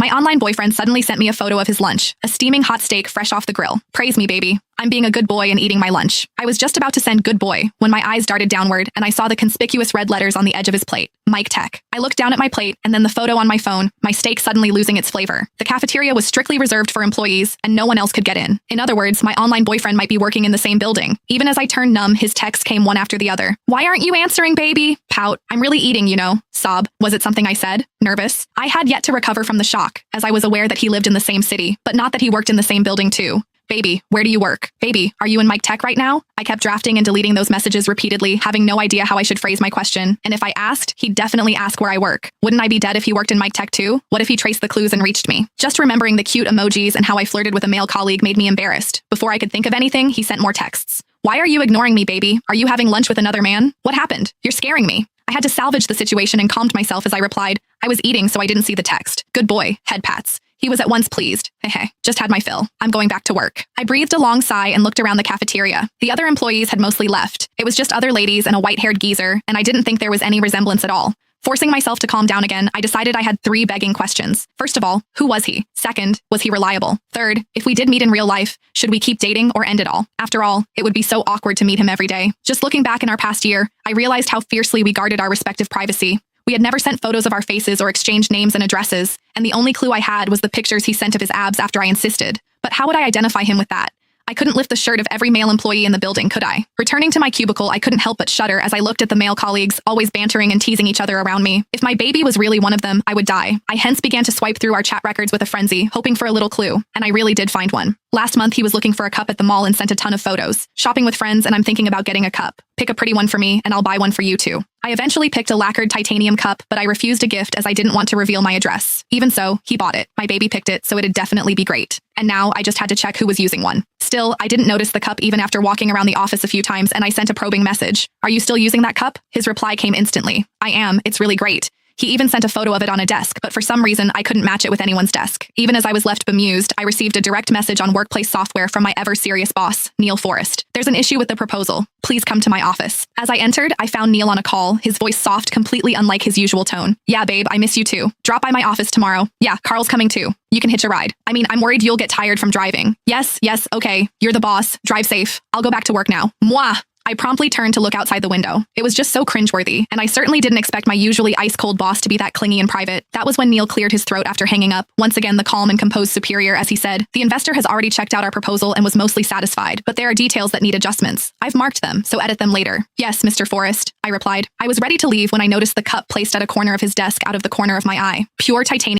My online boyfriend suddenly sent me a photo of his lunch, a steaming hot steak fresh off the grill. Praise me, baby. I'm being a good boy and eating my lunch. I was just about to send good boy when my eyes darted downward and I saw the conspicuous red letters on the edge of his plate. Mike Tech. I looked down at my plate and then the photo on my phone, my steak suddenly losing its flavor. The cafeteria was strictly reserved for employees and no one else could get in. In other words, my online boyfriend might be working in the same building. Even as I turned numb, his texts came one after the other. Why aren't you answering, baby? Pout. I'm really eating, you know. Sob. Was it something I said? Nervous. I had yet to recover from the shock, as I was aware that he lived in the same city, but not that he worked in the same building too. Baby, where do you work? Baby, are you in Mike Tech right now? I kept drafting and deleting those messages repeatedly, having no idea how I should phrase my question. And if I asked, he'd definitely ask where I work. Wouldn't I be dead if he worked in Mike Tech too? What if he traced the clues and reached me? Just remembering the cute emojis and how I flirted with a male colleague made me embarrassed. Before I could think of anything, he sent more texts. Why are you ignoring me, baby? Are you having lunch with another man? What happened? You're scaring me. I had to salvage the situation and calmed myself as I replied, I was eating so I didn't see the text. Good boy, head pats. He was at once pleased. Heh, just had my fill. I'm going back to work. I breathed a long sigh and looked around the cafeteria. The other employees had mostly left. It was just other ladies and a white-haired geezer, and I didn't think there was any resemblance at all. Forcing myself to calm down again, I decided I had 3 begging questions. First of all, who was he? Second, was he reliable? Third, if we did meet in real life, should we keep dating or end it all? After all, it would be so awkward to meet him every day. Just looking back in our past year, I realized how fiercely we guarded our respective privacy. We had never sent photos of our faces or exchanged names and addresses, and the only clue I had was the pictures he sent of his abs after I insisted. But how would I identify him with that? I couldn't lift the shirt of every male employee in the building, could I? Returning to my cubicle, I couldn't help but shudder as I looked at the male colleagues, always bantering and teasing each other around me. If my baby was really one of them, I would die. I hence began to swipe through our chat records with a frenzy, hoping for a little clue, and I really did find one. Last month, he was looking for a cup at the mall and sent a ton of photos. Shopping with friends, and I'm thinking about getting a cup. Pick a pretty one for me, and I'll buy one for you too. I eventually picked a lacquered titanium cup, but I refused a gift as I didn't want to reveal my address. Even so, he bought it. My baby picked it, so it'd definitely be great. And now, I just had to check who was using one. Still, I didn't notice the cup even after walking around the office a few times, and I sent a probing message. Are you still using that cup? His reply came instantly. I am. It's really great. He even sent a photo of it on a desk, but for some reason, I couldn't match it with anyone's desk. Even as I was left bemused, I received a direct message on workplace software from my ever-serious boss, Neil Forrest. There's an issue with the proposal. Please come to my office. As I entered, I found Neil on a call, his voice soft, completely unlike his usual tone. Yeah, babe, I miss you too. Drop by my office tomorrow. Yeah, Carl's coming too. You can hitch a ride. I mean, I'm worried you'll get tired from driving. Yes, okay. You're the boss. Drive safe. I'll go back to work now. Mwah! I promptly turned to look outside the window. It was just so cringeworthy, and I certainly didn't expect my usually ice-cold boss to be that clingy in private. That was when Neil cleared his throat after hanging up, once again the calm and composed superior as he said, the investor has already checked out our proposal and was mostly satisfied, but there are details that need adjustments. I've marked them, so edit them later. Yes, Mr. Forrest, I replied. I was ready to leave when I noticed the cup placed at a corner of his desk out of the corner of my eye. Pure titanium.